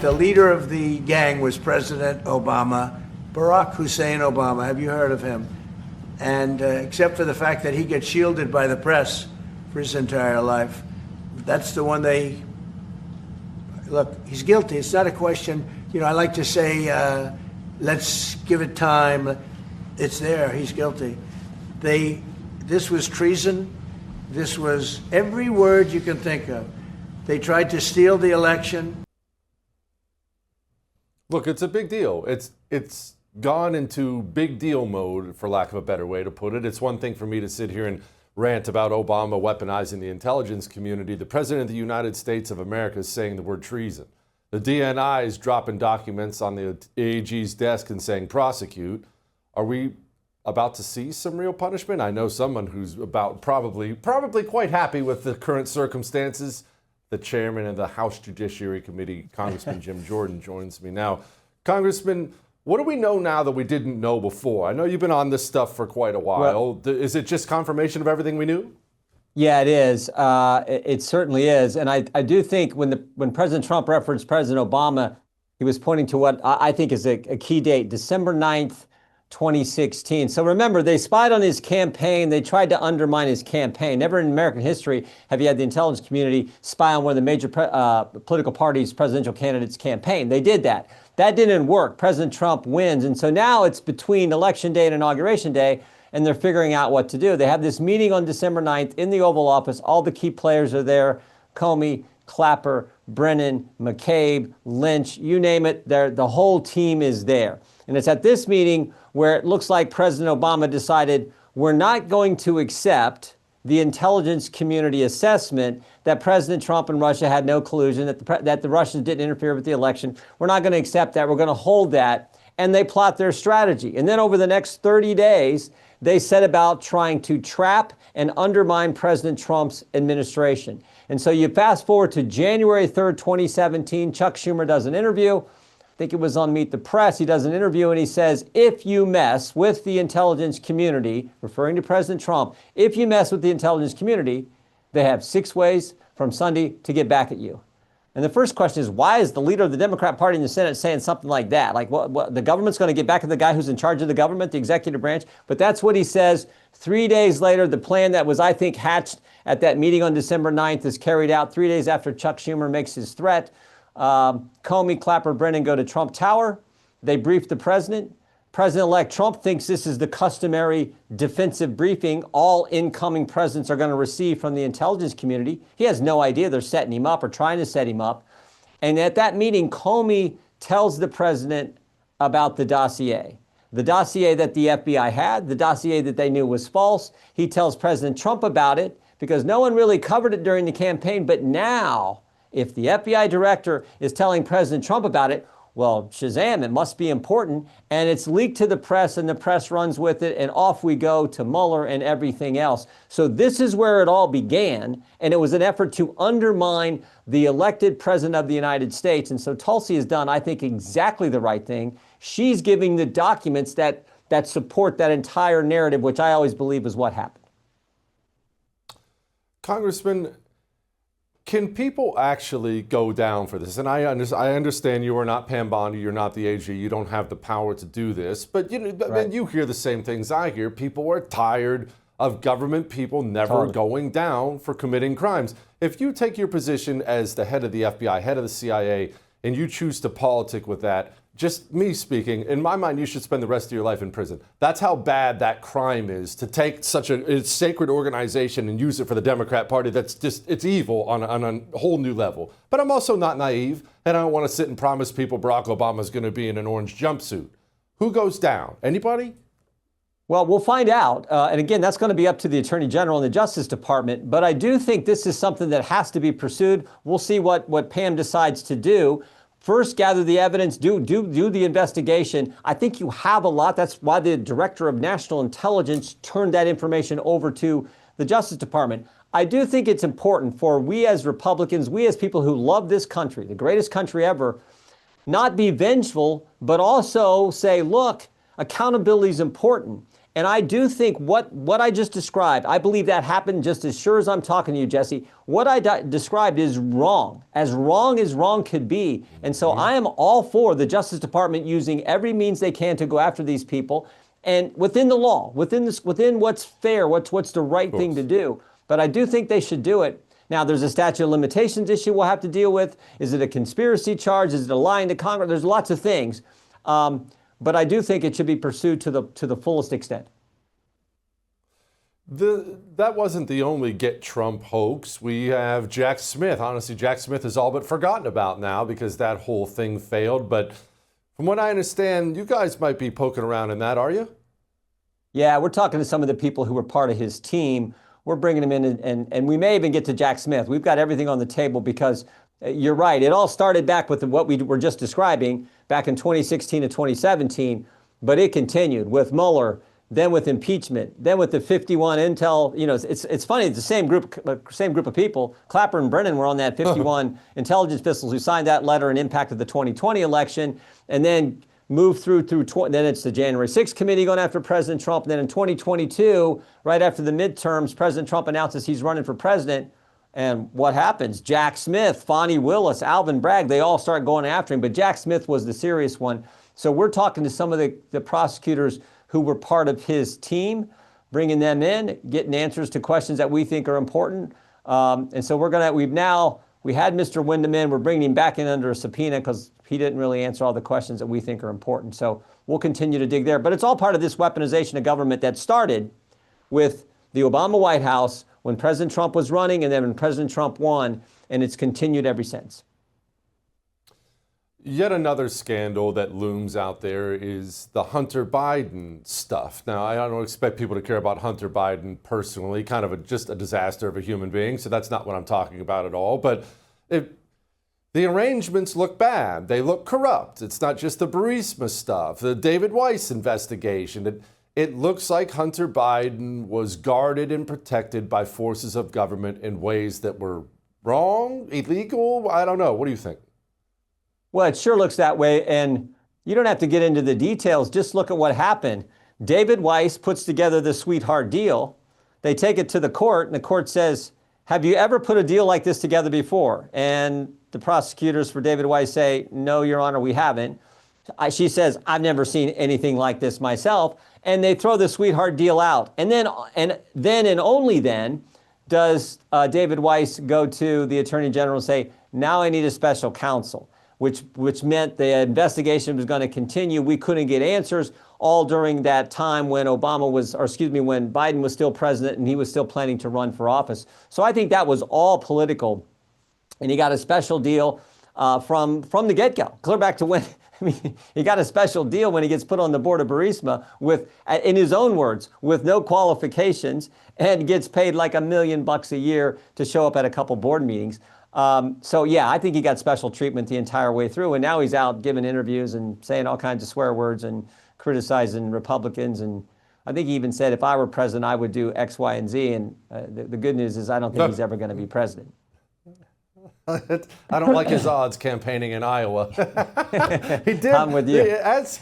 The leader of the gang was President Obama, Barack Hussein Obama. Have you heard of him? And except for the fact that he gets shielded by the press for his entire life, that's the one they look. He's guilty. It's not a question. You know, I like to say, let's give it time. It's there. He's guilty. This was treason. This was every word you can think of. They tried to steal the election. Look, it's a big deal. It's gone into big deal mode, for lack of a better way to put it. It's one thing for me to sit here and rant about Obama weaponizing the intelligence community. The President of the United States of America is saying the word treason. The DNI is dropping documents on the AG's desk and saying prosecute. Are we about to see some real punishment? I know someone who's probably quite happy with the current circumstances. The chairman of the House Judiciary Committee, Congressman Jim Jordan, joins me now. Congressman, what do we know now that we didn't know before? I know you've been on this stuff for quite a while. Well, is it just confirmation of everything we knew? Yeah, it is. It certainly is. And I do think when President Trump referenced President Obama, he was pointing to what I think is a key date, December 9th, 2016. So remember, they spied on his campaign. They tried to undermine his campaign. Never in American history have you had the intelligence community spy on one of the major political parties' presidential candidates' campaign. They did that. That didn't work. President Trump wins. And so now it's between Election Day and Inauguration Day, and they're figuring out what to do. They have this meeting on December 9th in the Oval Office. All the key players are there. Comey, Clapper, Brennan, McCabe, Lynch, you name it. The whole team is there. And it's at this meeting where it looks like President Obama decided we're not going to accept the intelligence community assessment that President Trump and Russia had no collusion, that the Russians didn't interfere with the election. We're not going to accept that. We're going to hold that. And they plot their strategy. And then over the next 30 days, they set about trying to trap and undermine President Trump's administration. And so you fast forward to January 3rd, 2017, Chuck Schumer does an interview. I think it was on Meet the Press. He does an interview and he says, if you mess with the intelligence community, referring to President Trump, if you mess with the intelligence community, they have 6 ways from Sunday to get back at you. And the first question is, why is the leader of the Democrat Party in the Senate saying something like that? Like, what the government's going to get back at the guy who's in charge of the government, the executive branch? But that's what he says. 3 days later, the plan that was, I think, hatched at that meeting on December 9th is carried out 3 days after Chuck Schumer makes his threat. Comey, Clapper, Brennan go to Trump Tower. They brief the president. President-elect Trump thinks this is the customary defensive briefing all incoming presidents are going to receive from the intelligence community. He has no idea they're setting him up or trying to set him up. And at that meeting, Comey tells the president about the dossier that the FBI had, the dossier that they knew was false. He tells President Trump about it because no one really covered it during the campaign. But now, if the FBI director is telling President Trump about it, well, Shazam, it must be important. And it's leaked to the press and the press runs with it. And off we go to Mueller and everything else. So this is where it all began. And it was an effort to undermine the elected president of the United States. And so Tulsi has done, I think, exactly the right thing. She's giving the documents that support that entire narrative, which I always believe is what happened. Congressman, can people actually go down for this? And I understand you are not Pam Bondi, you're not the AG, you don't have the power to do this. But right. You hear the same things I hear. People are tired of government people never going down for committing crimes. If you take your position as the head of the FBI, head of the CIA, and you choose to politic with that, just me speaking, in my mind, you should spend the rest of your life in prison. That's how bad that crime is, to take such a sacred organization and use it for the Democrat Party. That's just, it's evil on a whole new level. But I'm also not naive, and I don't want to sit and promise people Barack Obama's going to be in an orange jumpsuit. Who goes down? Anybody? Well, we'll find out. And again, that's going to be up to the Attorney General and the Justice Department. But I do think this is something that has to be pursued. We'll see what Pam decides to do. First, gather the evidence, do the investigation. I think you have a lot. That's why the Director of National Intelligence turned that information over to the Justice Department. I do think it's important for we as Republicans, we as people who love this country, the greatest country ever, not be vengeful, but also say, look, accountability is important. And I do think what I just described, I believe that happened just as sure as I'm talking to you, Jesse. What I described is wrong as wrong could be. And so I am all for the Justice Department using every means they can to go after these people, and within the law, within what's fair, what's the right thing to do. But I do think they should do it. Now, there's a statute of limitations issue we'll have to deal with. Is it a conspiracy charge? Is it a lying to Congress? There's lots of things. But I do think it should be pursued to the fullest extent. That wasn't the only Get Trump hoax. We have Jack Smith. Honestly, Jack Smith is all but forgotten about now because that whole thing failed. But from what I understand, you guys might be poking around in that, are you? Yeah, we're talking to some of the people who were part of his team. We're bringing them in, and we may even get to Jack Smith. We've got everything on the table because you're right. It all started back with what we were just describing back in 2016 and 2017, but it continued with Mueller, then with impeachment, then with the 51 intel. You know, it's funny. It's the same group of people. Clapper and Brennan were on that 51 intelligence officials who signed that letter and impacted the 2020 election, and then moved through. Then it's the January 6th committee going after President Trump. And then in 2022, right after the midterms, President Trump announces he's running for president. And what happens? Jack Smith, Fonnie Willis, Alvin Bragg, they all start going after him. But Jack Smith was the serious one. So we're talking to some of the prosecutors who were part of his team, bringing them in, getting answers to questions that we think are important. And so we had Mr. Windham in. We're bringing him back in under a subpoena because he didn't really answer all the questions that we think are important. So we'll continue to dig there. But it's all part of this weaponization of government that started with the Obama White House when President Trump was running and then when President Trump won, and it's continued ever since. Yet another scandal that looms out there is the Hunter Biden stuff. Now, I don't expect people to care about Hunter Biden personally, kind of just a disaster of a human being, so that's not what I'm talking about at all. But the arrangements look bad. They look corrupt. It's not just the Burisma stuff, the David Weiss investigation. It looks like Hunter Biden was guarded and protected by forces of government in ways that were wrong, illegal. I don't know. What do you think? Well, it sure looks that way. And you don't have to get into the details. Just look at what happened. David Weiss puts together the sweetheart deal. They take it to the court, and the court says, have you ever put a deal like this together before? And the prosecutors for David Weiss say, no, Your Honor, we haven't. She says, I've never seen anything like this myself. And they throw the sweetheart deal out. And then and only then does David Weiss go to the Attorney General and say, now I need a special counsel, which meant the investigation was going to continue. We couldn't get answers all during that time when when Biden was still president and he was still planning to run for office. So I think that was all political. And he got a special deal from the get-go, clear back to when. I mean, he got a special deal when he gets put on the board of Burisma with, in his own words, with no qualifications, and gets paid like $1 million a year to show up at a couple board meetings. So yeah, I think he got special treatment the entire way through, and now he's out giving interviews and saying all kinds of swear words and criticizing Republicans. And I think he even said, if I were president, I would do X, Y, and Z. And the good news is I don't think he's ever going to be president. I don't like his odds campaigning in Iowa. He did. I'm with you. As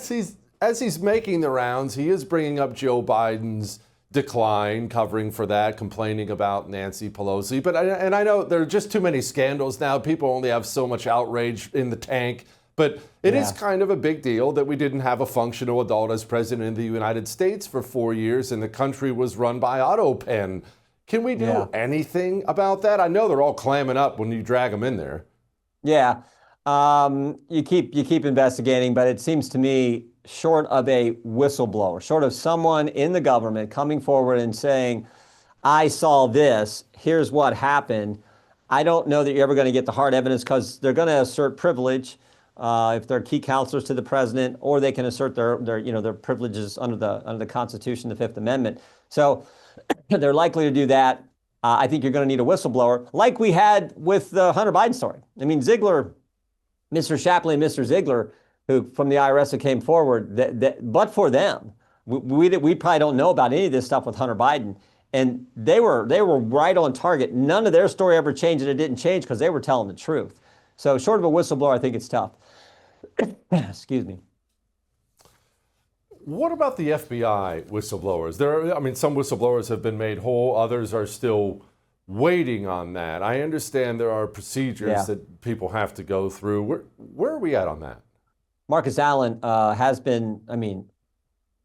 he's making the rounds, he is bringing up Joe Biden's decline, covering for that, complaining about Nancy Pelosi. But I know there are just too many scandals now. People only have so much outrage in the tank. But it is kind of a big deal that we didn't have a functional adult as president of the United States for 4 years, and the country was run by AutoPen. Can we do anything about that? I know they're all clamming up when you drag them in there. Yeah. You keep investigating, but it seems to me, short of a whistleblower, short of someone in the government coming forward and saying, I saw this, here's what happened, I don't know that you're ever going to get the hard evidence, because they're going to assert privilege if they're key counselors to the president, or they can assert their privileges under the Constitution, the Fifth Amendment. So they're likely to do that. I think you're going to need a whistleblower, like we had with the Hunter Biden story. I mean, Ziegler, Mr. Shapley and Mr. Ziegler, who from the IRS who came forward, but for them, we probably don't know about any of this stuff with Hunter Biden. And they were right on target. None of their story ever changed, and it didn't change because they were telling the truth. So short of a whistleblower, I think it's tough. Excuse me. What about the FBI whistleblowers? Some whistleblowers have been made whole. Others are still waiting on that. I understand there are procedures that people have to go through. Where are we at on that? Marcus Allen has been,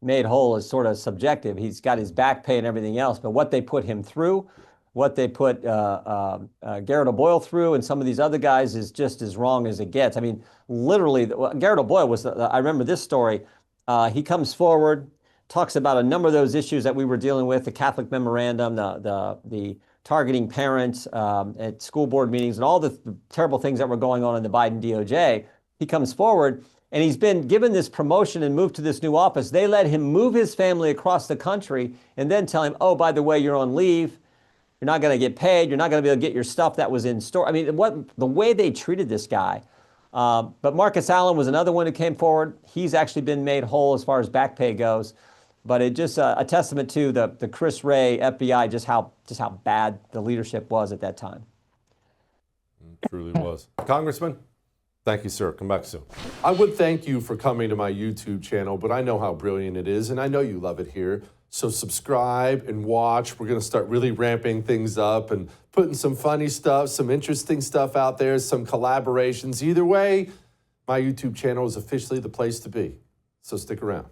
made whole is sort of subjective. He's got his back pay and everything else, but what they put him through, what they put Garrett O'Boyle through, and some of these other guys is just as wrong as it gets. Literally, Garrett O'Boyle was, I remember this story. He comes forward, talks about a number of those issues that we were dealing with, the Catholic memorandum, the targeting parents at school board meetings, and all the terrible things that were going on in the Biden DOJ. He comes forward, and he's been given this promotion and moved to this new office. They let him move his family across the country and then tell him, oh, by the way, you're on leave. You're not going to get paid. You're not going to be able to get your stuff that was in store. The way they treated this guy. But Marcus Allen was another one who came forward. He's actually been made whole as far as back pay goes. But it just a testament to the Chris Wray FBI, just how bad the leadership was at that time. It truly was. Congressman, thank you, sir. Come back soon. I would thank you for coming to my YouTube channel, but I know how brilliant it is, and I know you love it here. So subscribe and watch. We're going to start really ramping things up and putting some funny stuff, some interesting stuff out there, some collaborations. Either way, my YouTube channel is officially the place to be. So stick around.